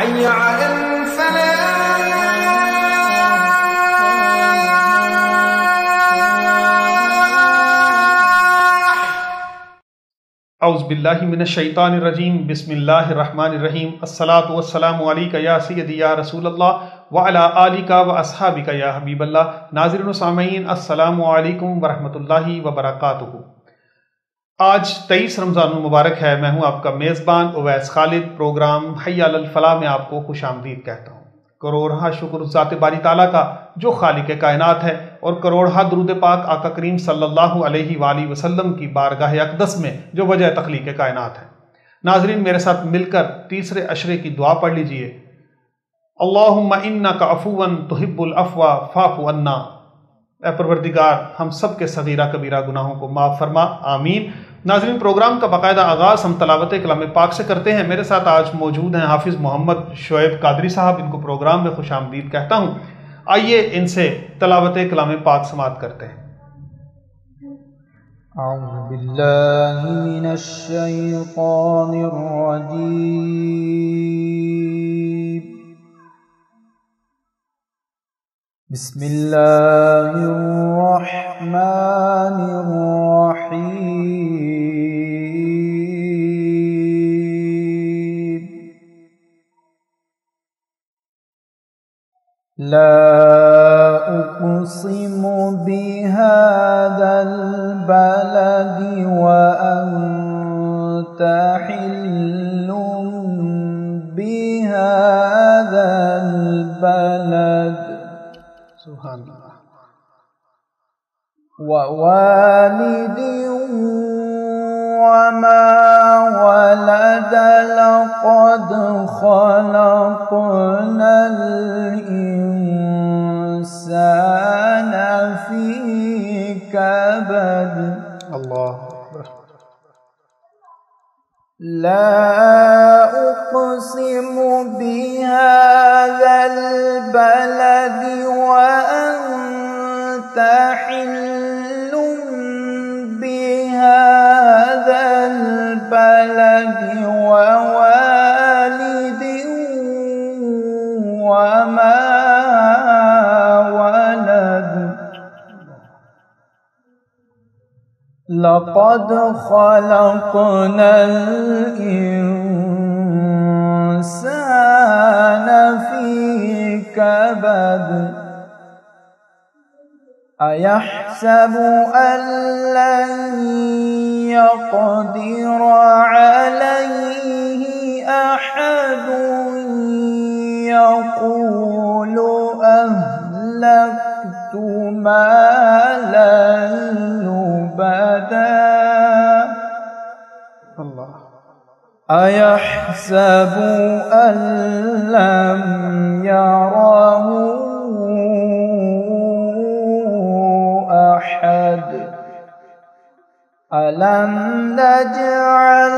حي على الفلاح. اعوذ باللہ من الشیطان الرجیم، بسم اللہ الرحمن الرحیم، الصلاۃ والسلام علیک یا سیدی یا رسول اللہ وعلی آلک و اصحابک یا حبیب اللہ۔ ناظرین و سامعین، السلام علیکم ورحمۃ اللہ وبرکاتہ۔ آج 23 رمضان المبارک ہے۔ میں ہوں آپ کا میزبان اویس خالد۔ پروگرام حی علی الفلاح میں آپ کو خوش آمدید کہتا ہوں۔ کروڑہا شکر ذات باری تعالیٰ کا جو خالق کائنات ہے، اور کروڑہا درود پاک آقا کریم صلی اللہ علیہ وآلہ وسلم کی بارگاہ اقدس میں جو وجہ تخلیق کائنات ہے۔ ناظرین، میرے ساتھ مل کر تیسرے عشرے کی دعا پڑھ لیجئے۔ اللہم انک عفو تحب العفو فاعف عنا۔ اے پروردگار، ہم سب کے صغیرہ کبیرہ گناہوں کو معاف فرما، آمین۔ ناظرین، پروگرام کا باقاعدہ آغاز ہم تلاوت کلام پاک سے کرتے ہیں۔ میرے ساتھ آج موجود ہیں حافظ محمد شعیب قادری صاحب، ان کو پروگرام میں خوش آمدید کہتا ہوں۔ آئیے ان سے تلاوت کلام پاک سماعت کرتے ہیں۔ اعوذ باللہ من الشیطان الرجیم، بسم اللہ الرحمن الرحیم۔ لا اقسم بهذا البلد وانت حل بهذا البلد سبحان اللہ۔ ووالد وما ولد لقد خلقنا الإنسان في كبد۔ اللہ لا أقسم بهذا البلد وأنت حل بهذا البلد ووالد وما ولد لقد خلقنا الإنسان في كبد۔ أيحسب أن لن يقدر عليه أحد يقول أهلكت مالا لبدا۔ أيحسب أن لم يره أحد ألم نجعل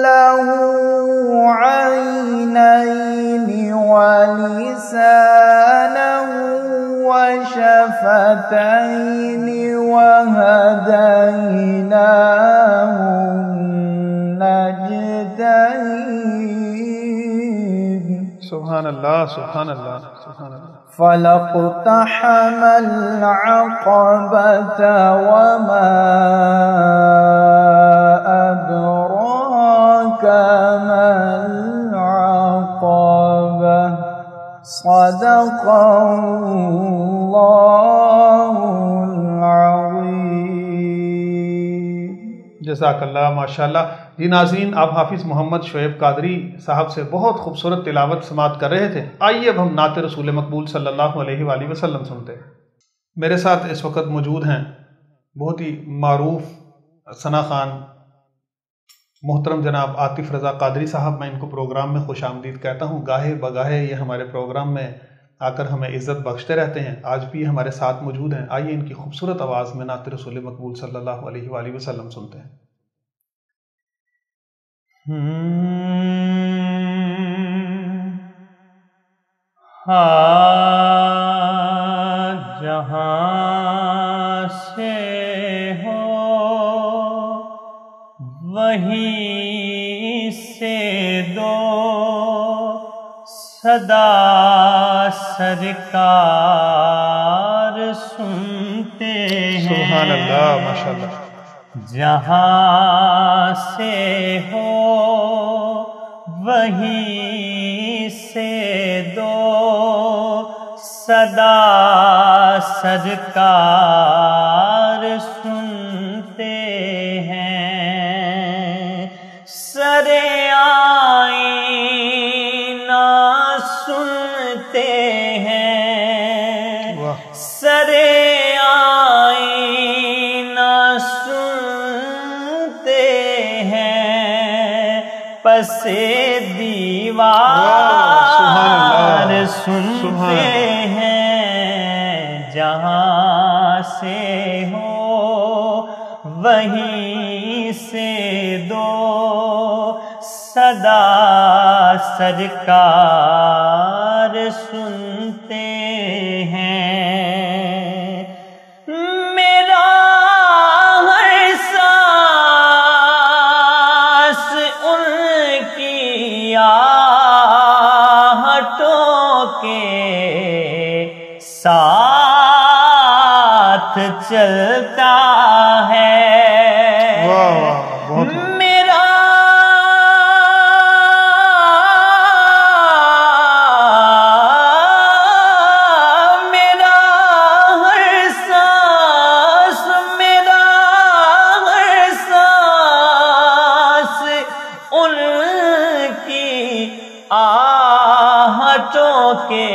له عينين ولسانا وشفتين وهديناه النجدين۔ سبحان اللہ، سبحان اللہ، سبحان اللہ۔ فلاقتحم العقبة وما أدراك ما العقبة۔ صدق اللہ العظیم۔ جزاک اللہ، ماشاءاللہ۔ جی ناظرین، آپ حافظ محمد شعیب قادری صاحب سے بہت خوبصورت تلاوت سماعت کر رہے تھے۔ آئیے اب ہم نعت رسول مقبول صلی اللہ علیہ وآلہ وسلم سنتے ہیں۔ میرے ساتھ اس وقت موجود ہیں بہت ہی معروف ثنا خوان محترم جناب عاطف رضا قادری صاحب۔ میں ان کو پروگرام میں خوش آمدید کہتا ہوں۔ گاہے بگاہے یہ ہمارے پروگرام میں آ کر ہمیں عزت بخشتے رہتے ہیں، آج بھی ہمارے ساتھ موجود ہیں۔ آئیے ان کی خوبصورت آواز میں نعت رسول مقبول صلی اللہ علیہ وآلہ وسلم سنتے ہیں۔ جہاں سے ہو وہیں سے دو صدا سرکار سنتے ہیں. سبحان اللہ، ماشاء اللہ. جہاں سے ہو وہیں سے دو صدا سرکار سنتے ہیں. سرے آئینہ سنتے ہیں. سرے آئینہ سنتے ہیں. پس دیوار سنتے ہیں. جہاں سے ہو وہیں سے دو صدا سرکار سنتے ہیں. میرا ہر سانس ان کی آہٹوں کے ساتھ چلتا ہے. میرا ہر سانس ان کی آہٹوں کے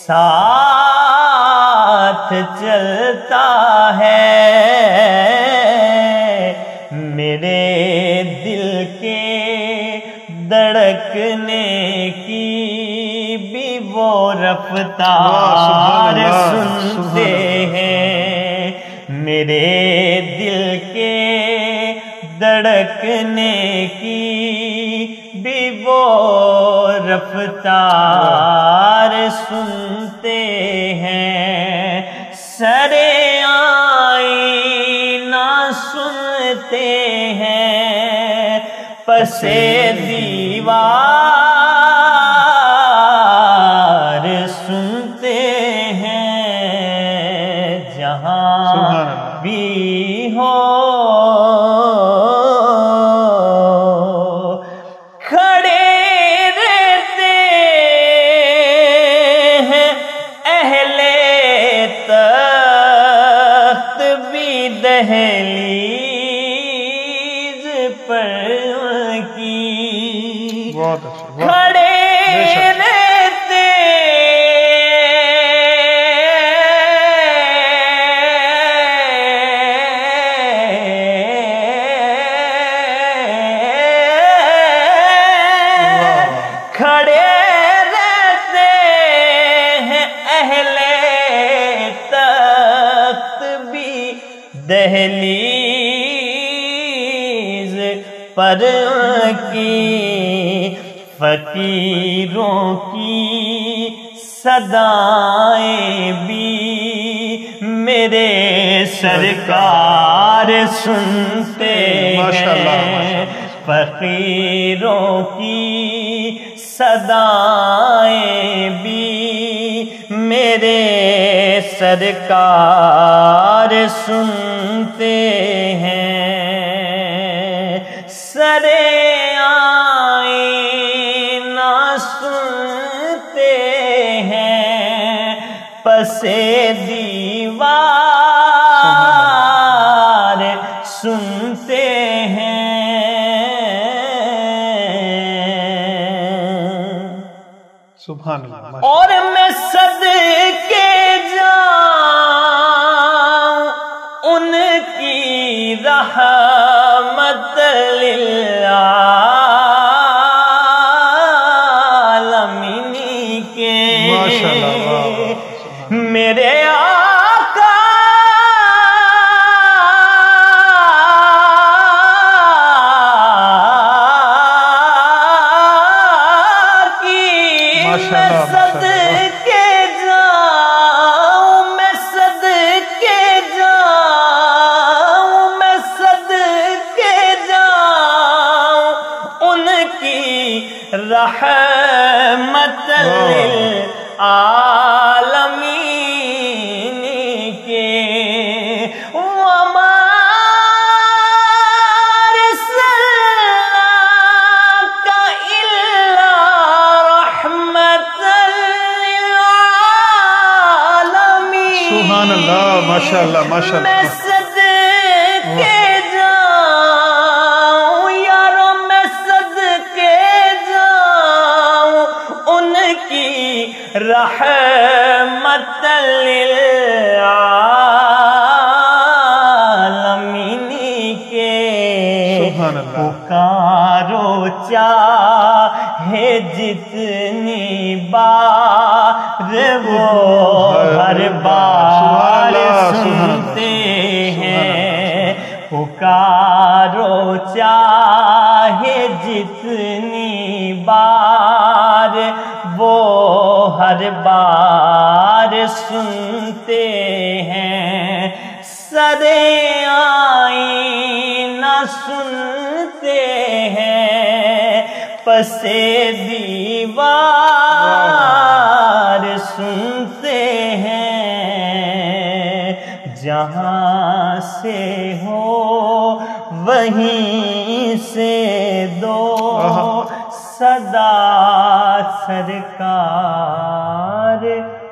ساتھ چلتا ہے. میرے دل کے دھڑکنے کی بھی وہ رفتار سنتے ہیں. میرے دل کے دھڑکنے کی بھی وہ رفتار سنتے ہیں. سرے آئینہ سنتے ہیں. پس دیوار سنتے ہیں. جہاں بھی ہو کھڑے رہتے ہیں اہل تخت بھی دہلیز پر کی. کھڑے رہتے ہیں اہل تخت بھی دہلیز پر کی. فقیروں کی صدائیں بھی میرے سرکار سنتے ہیں. فقیروں کی صدائیں بھی میرے سرکار سنتے ہیں. سرے آئینہ سنتے ہیں. پس دیوار سنتے ہیں. سبحان اللہ. اور میں صدقے جاؤں ان کی رحمت للعالمین کے. میرے آقا کی میں صدقے جاؤں. میں صدقے جاؤں. میں صدقے جاؤں ان کی رحمت للعالمین کے وما ارسلناک الا رحمت للعالمین. سبحان اللہ، ماشاء اللہ ماشاء اللہ. میں صدقے جاؤں یارو، میں صدقے جاؤں ان کی رحمت للعالمین کے. سبحان اللہ. پکارو چاہے جتنی بار وہ ہر بار سنتے ہیں. پکارو چاہے جتنی بار وہ ہر بار سنتے ہیں. سرے آئینہ سنتے ہیں، پسے دیوار سنتے ہیں. جہاں سے ہو وہیں سے دو صدا سرکار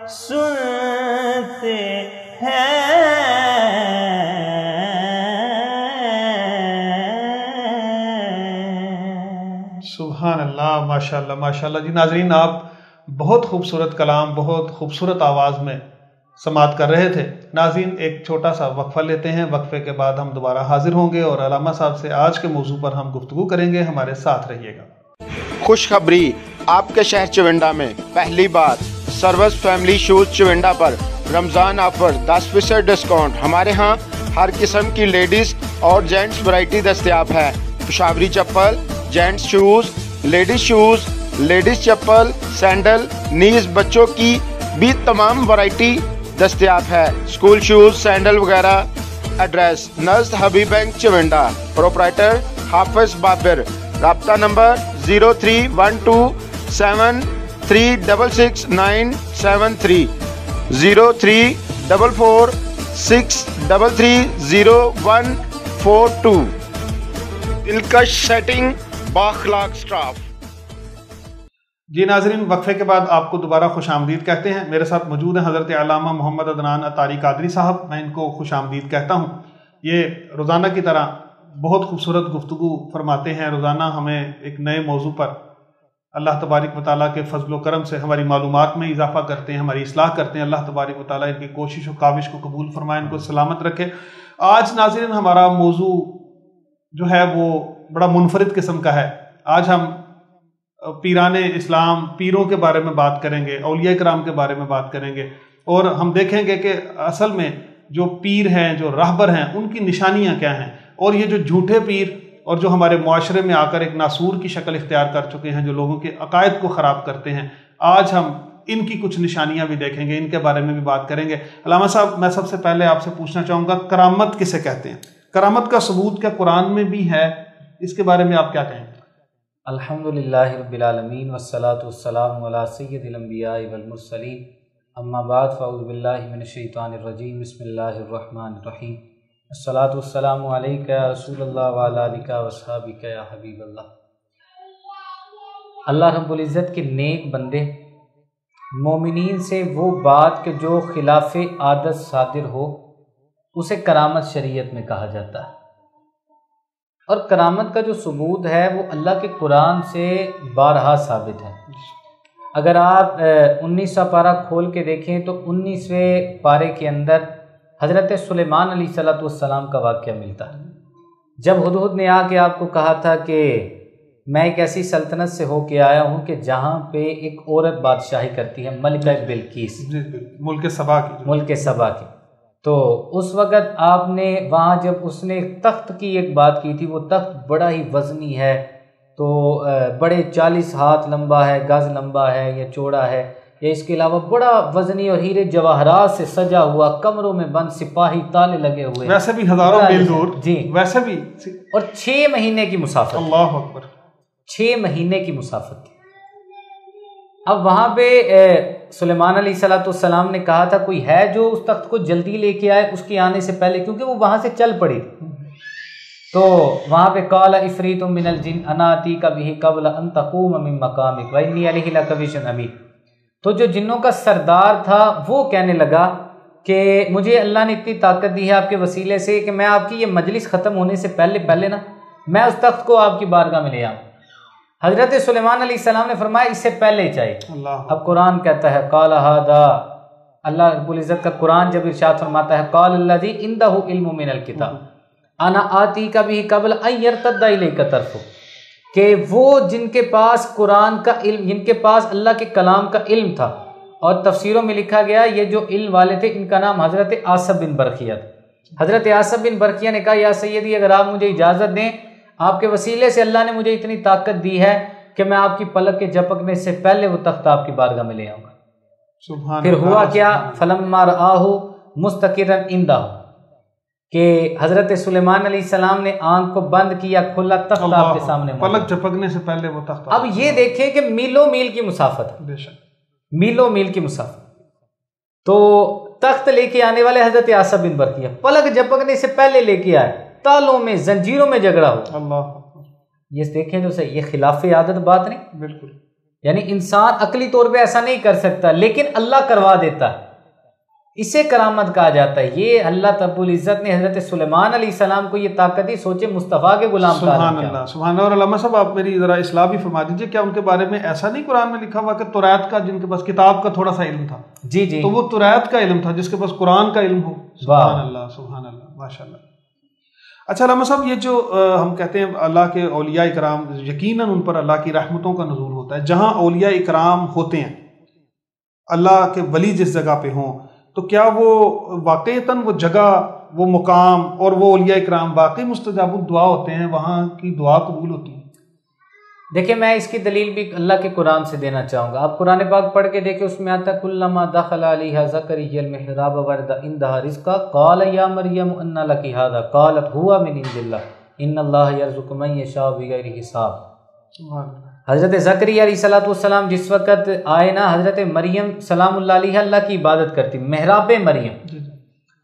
سنتے ہیں. سبحان اللہ، ماشاء اللہ ماشاء اللہ. جی ناظرین، آپ بہت خوبصورت کلام، بہت خوبصورت آواز میں سماعت کر رہے تھے. ناظرین، ایک چھوٹا سا وقفہ لیتے ہیں. وقفے کے بعد ہم دوبارہ حاضر ہوں گے اور علامہ صاحب سے آج کے موضوع پر ہم گفتگو کریں گے. ہمارے ساتھ رہیے گا. خوشخبری، آپ کے شہر چونڈا میں پہلی بار سروس فیملی شوز چونڈا پر رمضان آفر 10% ڈسکاؤنٹ. ہمارے ہاں ہر قسم کی لیڈیز اور جینٹس ورائٹی دستیاب ہے. پشاوری چپل، جینٹس شوز، لیڈیز چپل، سینڈل، نیز بچوں کی بھی تمام ورائٹی دستیاب ہے. اسکول شوز، سینڈل وغیرہ. ایڈریس نزد حبیب بینک چونڈا. پروپرائٹر حافظ بابر. رابطہ نمبر 031273666973 034463300142. دلکش سیٹنگ، بااخلاق سٹاف. جی ناظرین، وقفے کے بعد آپ کو دوبارہ خوش آمدید کہتے ہیں. میرے ساتھ موجود ہیں حضرت علامہ محمد عدنان عطاری قادری صاحب. میں ان کو خوش آمدید کہتا ہوں. یہ روزانہ کی طرح بہت خوبصورت گفتگو فرماتے ہیں. روزانہ ہمیں ایک نئے موضوع پر اللہ تبارک و تعالیٰ کے فضل و کرم سے ہماری معلومات میں اضافہ کرتے ہیں، ہماری اصلاح کرتے ہیں. اللہ تبارک و تعالیٰ ان کی کوشش و کاوش کو قبول فرمائے، ان کو سلامت رکھے. آج ناظرین ہمارا موضوع جو ہے وہ بڑا منفرد قسم کا ہے. آج ہم پیران اسلام، پیروں کے بارے میں بات کریں گے، اولیاء کرام کے بارے میں بات کریں گے، اور ہم دیکھیں گے کہ اصل میں جو پیر ہیں، جو راہبر ہیں، ان کی نشانیاں کیا ہیں. اور یہ جو جھوٹے پیر اور جو ہمارے معاشرے میں آ کر ایک ناسور کی شکل اختیار کر چکے ہیں، جو لوگوں کے عقائد کو خراب کرتے ہیں، آج ہم ان کی کچھ نشانیاں بھی دیکھیں گے، ان کے بارے میں بھی بات کریں گے. علامہ صاحب، میں سب سے پہلے آپ سے پوچھنا چاہوں گا، کرامت کسے کہتے ہیں؟ کرامت کا ثبوت کیا قرآن میں بھی ہے؟ اس کے بارے میں آپ کیا کہیں؟ الحمدللہ رب العالمین والصلاة والسلام علی سید الانبیاء والمرسلین. اما بعد فاعوذ باللہ من الشیطان الرجیم. بسم اللہ الرحمن الرحیم. الصلاة والسلام علیکہ یا رسول اللہ وعلی آلہ واصحابہ یا حبیب اللہ. اللہ رب العزت کے نیک بندے مومنین سے وہ بات کہ جو خلاف عادت صادر ہو اسے کرامت شریعت میں کہا جاتا ہے. اور کرامت کا جو ثبوت ہے وہ اللہ کے قرآن سے بارہا ثابت ہے. اگر آپ 19واں پارہ کھول کے دیکھیں تو 19ویں پارے کے اندر حضرت سلیمان علیہ السلام کا واقعہ ملتا ہے. جب ہدہد نے آ کے آپ کو کہا تھا کہ میں ایک ایسی سلطنت سے ہو کے آیا ہوں کہ جہاں پہ ایک عورت بادشاہی کرتی ہے، ملکہ بلقیس، ملک سبا کی. تو اس وقت آپ نے وہاں جب اس نے تخت کی ایک بات کی تھی، وہ تخت بڑا ہی وزنی ہے، تو بڑے 40 ہاتھ لمبا ہے، گز لمبا ہے یا چوڑا ہے، یا اس کے علاوہ بڑا وزنی اور ہیرے جواہرات سے سجا ہوا، کمروں میں بند سپاہی تالے لگے ہوئے، ویسے بھی ہزاروں میل دور، جی ویسے بھی، اور 6 مہینے کی مسافت. اللہ اکبر. 6 مہینے کی مسافت تھی۔ اب وہاں پہ سلیمان علیہ السلام نے کہا تھا کوئی ہے جو اس تخت کو جلدی لے کے آئے اس کے آنے سے پہلے، کیونکہ وہ وہاں سے چل پڑی تھی۔ تو وہاں پہ قال عفریت من الجن انا آتیک بہ قبل ان تقوم من مقامک وانی علیہ لقوی امین۔ تو جو جنوں کا سردار تھا وہ کہنے لگا کہ مجھے اللہ نے اتنی طاقت دی ہے آپ کے وسیلے سے کہ میں آپ کی یہ مجلس ختم ہونے سے پہلے نا میں اس تخت کو آپ کی بارگاہ میں لے آؤں۔ حضرت سلیمان علیہ السلام نے فرمایا اس سے پہلے چاہیے۔ اب قرآن کہتا ہے قال ھذا، اللہ رب العزت کا قرآن جب ارشاد فرماتا ہے قال الذی عنده علم من الکتاب انا آتیک بہ قبل ان یرتد الیک طرفک، کہ وہ جن کے پاس قرآن کا علم، جن کے پاس اللہ کے کلام کا علم تھا، اور تفسیروں میں لکھا گیا یہ جو علم والے تھے ان کا نام حضرت عاصب بن برقیہ تھا۔ حضرت عاصب بن برقیہ نے کہا یا سیدی اگر آپ مجھے اجازت دیں، آپ کے وسیلے سے اللہ نے مجھے اتنی طاقت دی ہے کہ میں آپ کی پلک کے جھپکنے سے پہلے وہ تخت آپ کی بارگاہ میں لے آؤں گا۔ پھر ہوا کیا، فلما رآہ مستقرا عنده، کہ حضرت سلیمان علیہ السلام نے آنکھ کو بند کیا، کھلا تخت آپ کے سامنے، پلک جھپکنے سے پہلے وہ تخت۔ اب یہ دیکھیں کہ میلوں میل کی مسافت، میلوں میل کی مسافت۔ تو تخت لے کے آنے والے حضرت عاصب بن برقیہ پلک جھپکنے سے پہلے لے کے آئے، تالوں میں زنجیروں میں جھگڑا ہو۔ اللہ، یہ دیکھیں جو صحیح، یہ خلاف عادت بات نہیں، بالکل، یعنی انسان عقلی طور پہ ایسا نہیں کر سکتا لیکن اللہ کروا دیتا ہے، اسے کرامت کہا جاتا ہے۔ یہ اللہ رب العزت نے حضرت سلیمان علیہ السلام کو یہ طاقت دی، سوچے مصطفیٰ کے غلام کا۔ سبحان اللہ، سبحان اللہ۔ اور علامہ صاحب آپ میری ذرا اصلاح بھی فرما دیجیے، کیا ان کے بارے میں ایسا نہیں قرآن میں لکھا ہوا کہ توریت کا، جن کے پاس کتاب کا تھوڑا سا علم تھا، جی جی، تو وہ توریت کا علم تھا جس کے پاس قرآن کا علم ہو؟ سبحان اللہ، سبحان اللہ، ماشاء اللہ۔ اچھا علامہ صاحب، یہ جو ہم کہتے ہیں اللہ کے اولیاء اکرام، یقیناً ان پر اللہ کی رحمتوں کا نزول ہوتا ہے۔ جہاں اولیاء اکرام ہوتے ہیں، اللہ کے ولی جس جگہ پہ ہوں، تو کیا وہ واقعتاً وہ جگہ، وہ مقام اور وہ اولیاء اکرام واقعی مستجاب الدعا ہوتے ہیں، وہاں کی دعا قبول ہوتی ہے؟ دیکھیں میں اس کی دلیل بھی اللہ کے قرآن سے دینا چاہوں گا۔ آپ قرآن پاک پڑھ کے دیکھیں، اس میں آتا ہے کلما دخل علیہا زکریا المحراب وجد عندها رزقا قال یا مریم ان لک ھذا قالت هو من عند اللہ ان اللہ یرزق من یشاء بغیر حساب۔ حضرت زکریا علیہ السلام جس وقت آئے نا، حضرت مریم سلام اللہ علیہ اللہ کی عبادت کرتی، محراب مریم،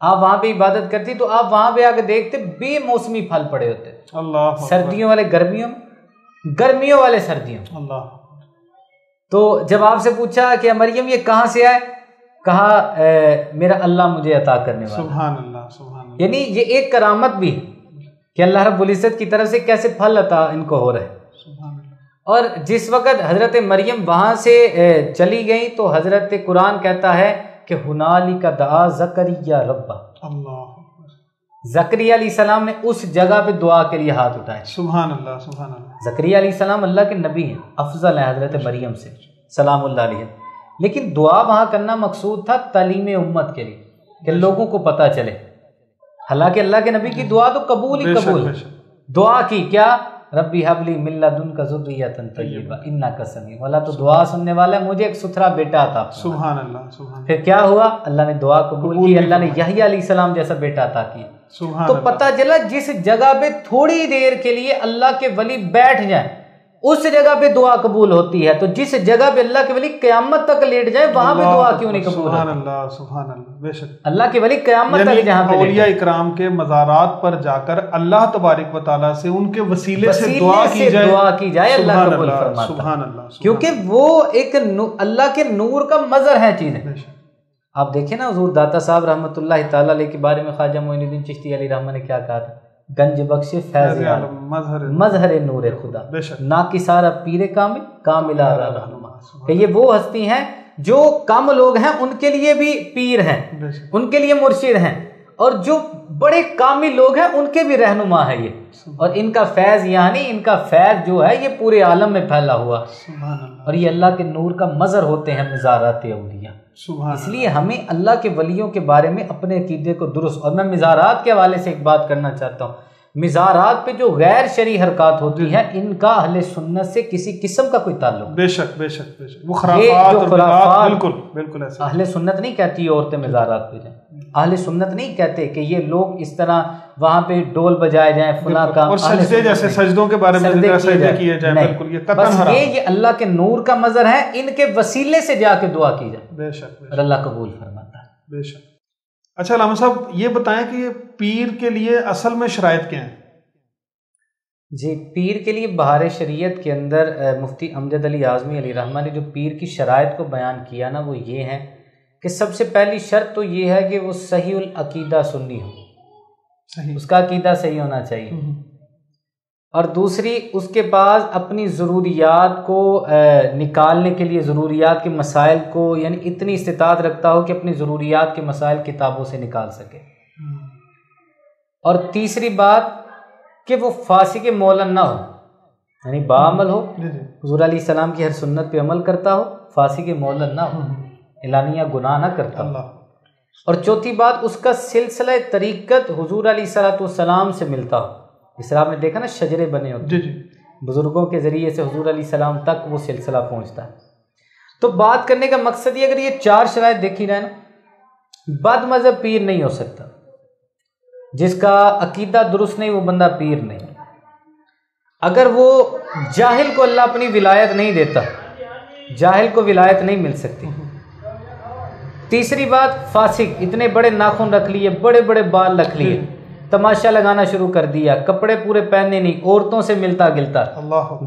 آپ وہاں پہ عبادت کرتی، تو آپ وہاں پہ آ کے دیکھتے بے موسمی پھل پڑے ہوتے، اللہ، سردیوں والے گرمیوں میں، گرمیوں والے سردیوں۔ اللہ، تو جب آپ سے پوچھا کہ مریم یہ کہاں سے آئے، کہا میرا اللہ مجھے عطا کرنے والا۔ سبحان اللہ، سبحان اللہ۔ یعنی یہ ایک کرامت بھی ہے کہ اللہ رب العزت کی طرف سے کیسے پھل عطا ان کو ہو رہے ہیں۔ سبحان اللہ۔ اور جس وقت حضرت مریم وہاں سے چلی گئی تو حضرت قرآن کہتا ہے کہ ہنالک دعا زکریا ربہ، اللہ، زکریا علیہ السلام نے اس جگہ پہ دعا کے لیے ہاتھ اٹھائے۔ سبحان اللہ، سبحان اللہ۔ زکریا علیہ السلام اللہ کے نبی ہیں، افضل ہیں حضرت مریم سے سلام اللہ علیہ، لیکن دعا وہاں کرنا مقصود تھا تعلیم امت کے لیے کہ لوگوں کو پتہ چلے۔ حالانکہ اللہ کے نبی کی دعا تو قبول ہی قبول، دعا کی کیا، ربی حب لی من لدنک ذریۃ طیبہ انک سمیع، والا تو دعا سننے والا ہے، مجھے ایک ستھرا بیٹا عطا فرما۔ سبحان اللہ، سبحان۔ پھر کیا ہوا، اللہ نے دعا قبول کی، اللہ نے یحییٰ علیہ السلام جیسا بیٹا عطا کیا۔ تو پتہ چلا جس جگہ پہ تھوڑی دیر کے لیے اللہ کے ولی بیٹھ جائیں اس جگہ پہ دعا قبول ہوتی ہے، تو جس جگہ پہ اللہ کے ولی قیامت تک لیٹ جائے وہاں پہ دعا کیوں نہیں قبول ہوتی؟ سبحان اللہ، سبحان اللہ، بے شک اللہ کے ولی قیامت تک جہاں پہ اولیاء اکرام کے مزارات پر جا کر اللہ تبارک و تعالیٰ سے ان کے وسیلے سے دعا کی جائے، اللہ قبول فرماتا ہے۔ سبحان اللہ، کیونکہ وہ ایک اللہ کے نور کا مظہر ہے چیزیں۔ آپ دیکھیں نا حضور داتا صاحب رحمۃ اللہ تعالیٰ علیہ کے بارے میں خواجہ معین الدین چشتی علیہ رحمہ نے کیا کہا تھا، گنج بخش فیض عالم مظہر نور خدا، نا کی سارا پیر کامل کاملہ رہنما، کہ یہ وہ ہستی ہیں جو کم لوگ ہیں ان کے لیے بھی پیر ہیں، ان کے لیے مرشد ہیں، اور جو بڑے کامل لوگ ہیں ان کے بھی رہنما ہے یہ، اور ان کا فیض یعنی ان کا فیض جو ہے یہ پورے عالم میں پھیلا ہوا، اور یہ اللہ کے نور کا مظہر ہوتے ہیں مزارات اولیاء۔ اس لیے ہمیں اللہ کے ولیوں کے بارے میں اپنے عقیدے کو درست، اور میں مزارات کے حوالے سے ایک بات کرنا چاہتا ہوں، مزارات پہ جو غیر شرعی حرکات ہوتی ہیں ان کا اہل سنت سے کسی قسم کا کوئی تعلق نہیں۔ بے شک، بے شک، بے شک، وہ خرافات اور بدعات، بالکل بالکل ایسا۔ اہل سنت نہیں کہتی عورتیں مزارات پہ جائیں، اہل سنت نہیں کہتے کہ یہ لوگ اس طرح وہاں پہ ڈول بجائے جائیں، فلاں کام، اور سجدے جیسے سجدوں کے بارے میں سجدے کیے جائیں، بالکل یہ قطعاً حرام. یہ اللہ کے نور کا مظہر ہے، ان کے وسیلے سے جا کے دعا کی جائے، بے شک اور اللہ قبول فرماتا ہے. بے شک. اچھا علامہ صاحب یہ بتائیں کہ یہ پیر کے لیے اصل میں شرائط کیا ہیں؟ جی، پیر کے لیے بہار شریعت کے اندر مفتی امجد علی اعظمی علیہ رحمہ نے جو پیر کی شرائط کو بیان کیا نا، وہ یہ ہے کہ سب سے پہلی شرط تو یہ ہے کہ وہ صحیح العقیدہ سنی ہو، صحیح، اس کا عقیدہ صحیح ہونا چاہیے. اور دوسری، اس کے پاس اپنی ضروریات کو نکالنے کے لیے ضروریات کے مسائل کو، یعنی اتنی استطاعت رکھتا ہو کہ اپنی ضروریات کے مسائل کتابوں سے نکال سکے. اور تیسری بات کہ وہ فاسق معلن نہ ہو، یعنی باعمل ہو، حضور علیہ السلام کی ہر سنت پہ عمل کرتا ہو، فاسق معلن نہ ہو، اعلانیہ گناہ نہ کرتا ہو. اور چوتھی بات، اس کا سلسلہ طریقت حضور علیہ السلام سے ملتا ہو. اس طرح آپ نے دیکھا نا شجرے بنے ہوتے ہیں، بزرگوں کے ذریعے سے حضور علیہ السلام تک وہ سلسلہ پہنچتا ہے. تو بات کرنے کا مقصد یہ، اگر یہ 4 شرائط دیکھی رہے نا، بد مذہب پیر نہیں ہو سکتا. جس کا عقیدہ درست نہیں وہ بندہ پیر نہیں. اگر وہ جاہل کو اللہ اپنی ولایت نہیں دیتا، جاہل کو ولایت نہیں مل سکتی. تیسری بات، فاسق، اتنے بڑے ناخن رکھ لیے، بڑے بڑے بال رکھ لیے، تماشا لگانا شروع کر دیا، کپڑے پورے پہننے نہیں، عورتوں سے ملتا گلتا،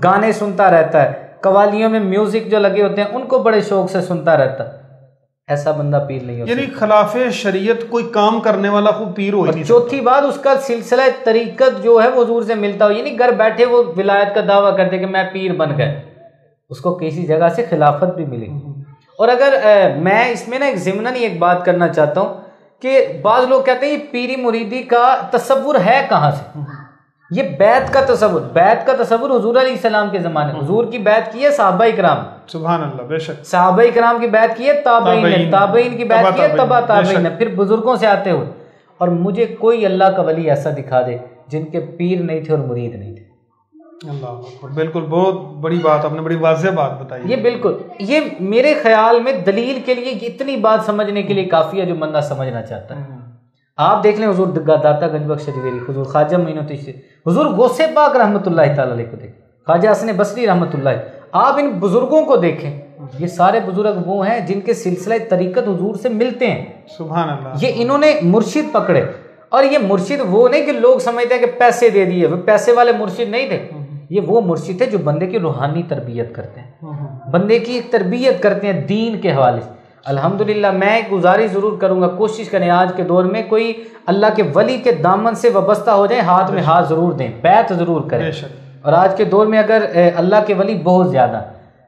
گانے سنتا رہتا ہے، قوالیوں میں میوزک جو لگے ہوتے ہیں ان کو بڑے شوق سے سنتا رہتا، ایسا بندہ پیر نہیں ہو سکتا. یعنی خلاف شریعت کوئی کام کرنے والا کو پیر ہو ہی نہیں. چوتھی بات، اس کا سلسلہ طریقت جو ہے وہ حضور سے ملتا ہو، یعنی گھر بیٹھے وہ ولایت کا دعویٰ کرتے کہ میں پیر بن گئے، اس کو کسی جگہ سے خلافت بھی ملی. اور اگر میں اس میں نا ایک ضمناً ایک بات کرنا چاہتا ہوں کہ بعض لوگ کہتے ہیں یہ پیری مریدی کا تصور ہے کہاں سے. یہ بیعت کا تصور حضور علیہ السلام کے زمانے، حضور کی بیعت کی ہے صحابہ کرام، سبحان اللہ، بے شک، صحابہ کرام کی بیعت کی ہے تابعین نے، تابعین کی بیعت کی ہے تبع تابعین نے، پھر بزرگوں سے آتے ہوئے. اور مجھے کوئی اللہ کا ولی ایسا دکھا دے جن کے پیر نہیں تھے اور مرید نہیں تھے. اللہ اکبر، بالکل بہت بڑی بات، آپ نے بڑی واضح بات بتائی. یہ بالکل، یہ میرے خیال میں دلیل کے لیے اتنی بات سمجھنے کے لیے کافی ہے جو بندہ سمجھنا چاہتا ہے. آپ دیکھ لیں حضور داتا گنج بخش شجویری، حضور خواجہ معین الدین چشتی، حضور غوث پاک رحمۃ اللہ تعالی علیہ کو دیکھیں، خواجہ حسن بصری رحمۃ اللہ. آپ ان بزرگوں کو دیکھیں، یہ سارے بزرگ وہ ہیں جن کے سلسلہ طریقت حضور سے ملتے ہیں. سبحان اللہ. یہ انہوں نے مرشد پکڑے، اور یہ مرشد وہ نہیں کہ لوگ سمجھتے ہیں کہ پیسے دے دیے، وہ پیسے والے مرشد نہیں تھے. یہ وہ مرشد تھے جو بندے کی روحانی تربیت کرتے ہیں، بندے کی تربیت کرتے ہیں دین کے حوالے سے. الحمدللہ میں ایک گزارش ضرور کروں گا، کوشش کریں آج کے دور میں کوئی اللہ کے ولی کے دامن سے وابستہ ہو جائیں، ہاتھ میں ہاتھ ضرور دیں، بیعت ضرور کریں. اور آج کے دور میں اگر اللہ کے ولی بہت زیادہ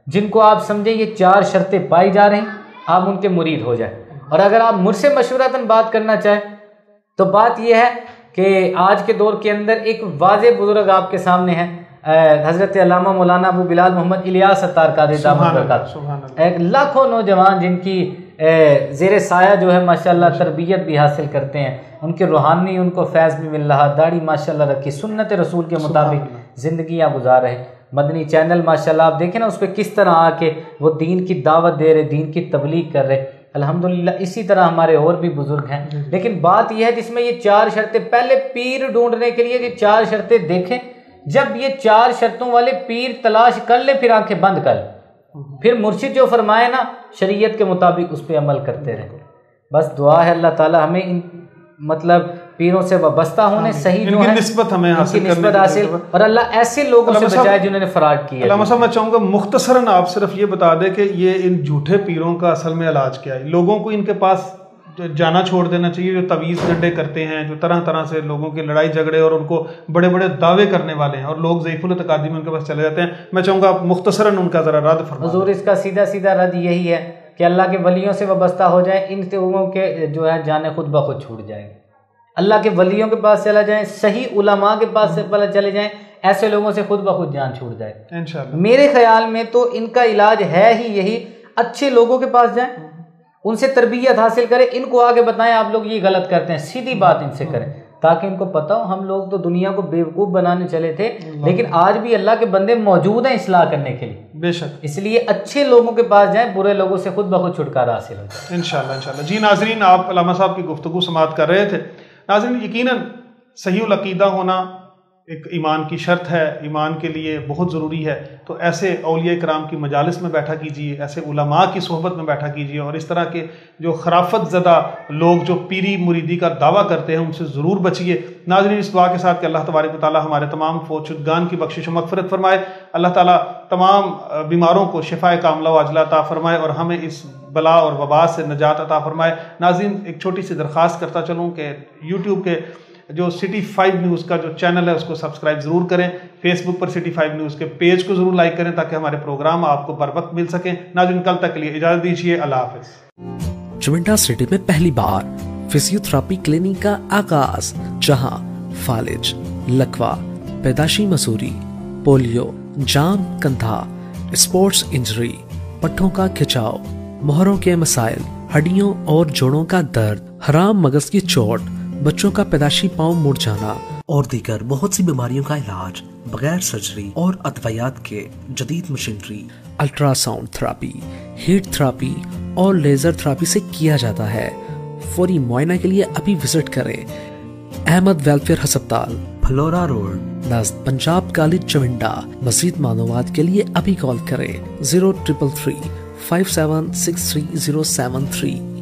جن کو آپ سمجھیں یہ 4 شرطیں پائی جا رہی ہیں، آپ ان کے مرید ہو جائیں. اور اگر آپ مجھ سے مشورتاً بات کرنا چاہیں تو بات یہ ہے کہ آج کے دور کے اندر ایک واضح بزرگ آپ کے سامنے ہے، حضرت علامہ مولانا ابو بلال محمد الیاس ستار قادری دامت برکات. ایک لاکھوں نوجوان جن کی زیر سایہ جو ہے ماشاءاللہ تربیت بھی حاصل کرتے ہیں، ان کے روحانی ان کو فیض بھی مل رہا، داڑھی ماشاءاللہ رکھی، سنت رسول کے مطابق زندگیاں گزار رہے. مدنی چینل ماشاءاللہ آپ دیکھیں نا اس پہ کس طرح آ کے وہ دین کی دعوت دے رہے، دین کی تبلیغ کر رہے. الحمدللہ اسی طرح ہمارے اور بھی بزرگ ہیں. لیکن بات یہ ہے جس میں یہ 4 شرطیں، پہلے پیر ڈھونڈنے کے لیے یہ 4 شرطیں دیکھیں. جب یہ 4 شرطوں والے پیر تلاش کر لے پھر آنکھیں بند کر لیں، پھر مرشد جو فرمائے نا شریعت کے مطابق اس پہ عمل کرتے رہیں. بس دعا ہے اللہ تعالی ہمیں ان مطلب پیروں سے وابستہ ہونے صحیح جو ہے نسبت ہمیں حاصل اور اللہ ایسے لوگوں سے بچائے جنہوں نے فراڈ کیا. علامہ صاحب میں چاہوں گا مختصراً آپ صرف یہ بتا دیں کہ یہ ان جھوٹے پیروں کا اصل میں علاج کیا ہے. لوگوں کو ان کے پاس جانا چھوڑ دینا چاہیے جو تویز گڈے کرتے ہیں، جو طرح طرح سے لوگوں کی لڑائی جھگڑے اور ان کو بڑے بڑے دعوے کرنے والے ہیں، اور لوگ ضعیف الاعتقادی میں ان کے پاس چلے جاتے ہیں. میں چاہوں گا آپ مختصراً ان کا ذرا رد فرمائیں. حضور اس کا سیدھا سیدھا رد یہی ہے کہ اللہ کے ولیوں سے وابستہ ہو جائیں، ان لوگوں کے جو ہے جانے خود بخود چھوٹ جائیں گے. اللہ کے ولیوں کے پاس چلا جائیں، صحیح علماء کے پاس سے پہلے چلے جائیں، ایسے لوگوں سے خود بخود جان چھوٹ جائے انشاءاللہ. میرے خیال میں تو ان کا علاج ہے ہی یہی، اچھے لوگوں کے پاس جائیں، ان سے تربیت حاصل کریں، ان کو آگے بتائیں آپ لوگ یہ غلط کرتے ہیں، سیدھی بات ان سے کریں تاکہ ان کو پتہ ہو. ہم لوگ تو دنیا کو بیوقوف بنانے چلے تھے، لیکن آج بھی اللہ کے بندے موجود ہیں اصلاح کرنے کے لیے. بے شک. اس لیے اچھے لوگوں کے پاس جائیں، برے لوگوں سے خود بخود چھٹکارا حاصل ہو جائے انشاءاللہ. جی ناظرین، آپ علامہ صاحب کی گفتگو سماعت کر رہے تھے. ناظرین یقیناً صحیح العقیدہ ہونا ایک ایمان کی شرط ہے، ایمان کے لیے بہت ضروری ہے. تو ایسے اولیاء کرام کی مجالس میں بیٹھا کیجیے، ایسے علماء کی صحبت میں بیٹھا کیجیے، اور اس طرح کے جو خرافت زدہ لوگ جو پیری مریدی کا دعویٰ کرتے ہیں ان سے ضرور بچیے. ناظرین، اس دعا کے ساتھ کہ اللہ تبارک و تعالی ہمارے تمام فوت شدگان کی بخشش و مغفرت فرمائے، اللہ تعالیٰ تمام بیماروں کو شفاء کاملہ و عاجلہ عطا فرمائے اور ہمیں اس بلا اور وبا سے نجات عطا فرمائے. ناظرین، ایک چھوٹی سی درخواست کرتا چلوں کہ یوٹیوب کے جو سٹی 5 نیوز کا جو چینل ہے اس کو سبسکرائب ضرور کریں، فیس بک پر سٹی 5 نیوز کے پیج کو ضرور لائک کریں تاکہ ہمارے پروگرام آپ کو بر وقت مل سکیں. ناظرین، کل تک کے لیے اجازت دیجیے، اللہ حافظ. چونٹا سٹی میں پہلی بار فزیو تھراپی کلینک کا آغاز، جہاں فالج، لکوہ، پیدائشی مزوری، پولیو، جام کندھا، اسپورٹس انجری، پٹھوں کا کھچاؤ، مہروں کے مسائل، ہڈیوں اور جوڑوں کا درد، حرام مغز کی چوٹ، بچوں کا پیدائشی پاؤں مڑ جانا اور دیگر بہت سی بیماریوں کا علاج بغیر سرجری اور ادویات کے جدید machinery, ultrasound therapy, heat therapy اور لیزر تھراپی سے کیا جاتا ہے. فوری معائنہ کے لیے ابھی وزٹ کریں احمد ویلفیئر ہسپتال، پھلورا روڈ، نزد پنجاب کالج چونڈا. مزید معلومات کے لیے ابھی کال کریں 0333 5763 073.